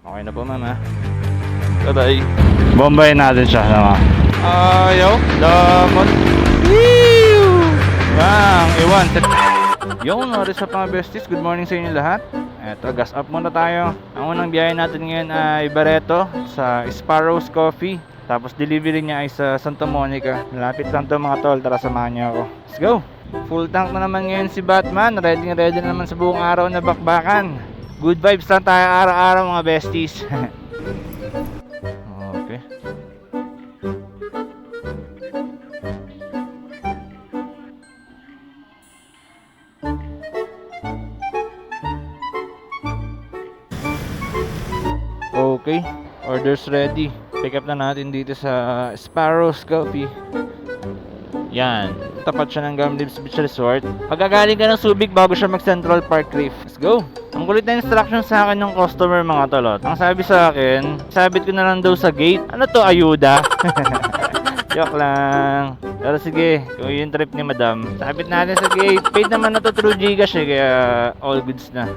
Okay na po, ma'am, ha? Bye-bye. Bombayin natin siya, naman. Ayaw. Damot. Whew! Bang! Iwan. Yung oras sa mga besties. Good morning sa inyo lahat. Eto, gas up muna tayo. Ang unang biyahe natin ngayon ay Barreto sa Sparrows Coffee. Tapos delivery niya ay sa Santa Monica. Malapit lang to mga tol. Tara, samahan niyo ako. Let's go! Full tank na naman ngayon si Batman. Ready na naman sa buong araw na bakbakan. Good vibes lang tayo araw-araw mga besties. Okay. Okay, orders ready. Pick up na natin dito sa Sparrows Coffee. Yan, tapat siya ng Gamlips Beach Resort. Pagkagaling ka ng Subic bago siya mag Central Park Reef. Let's go! Ang kulit na instruction sa akin ng customer mga tolot. Ang sabi sa akin, sabit ko na lang daw sa gate. Ano to, ayuda? Joke lang. Pero sige, kung yung trip ni madam, sabit natin sa gate. Paid naman na to through Gcash eh, kaya all goods na.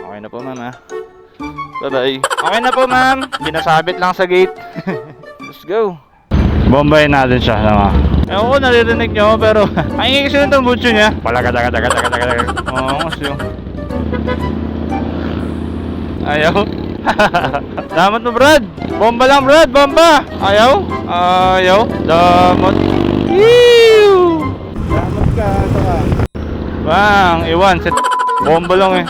Okay na po, ma'am, ha? Bye-bye. Okay na po, ma'am. Binasabit lang sa gate. Let's go. Bombayin natin siya, naman. Ewan ko, naririnig nyo, pero ay kasi ng tambutso niya. Palagadagadagadagadagadaga. Oo, kasi yung ayaw. Damot mo, Brad. Bomba lang, Brad. Bomba. Ayaw. Ayaw. Damot. Ew. Damot ka. Ito ka. Bang. Iwan. Bomba lang eh.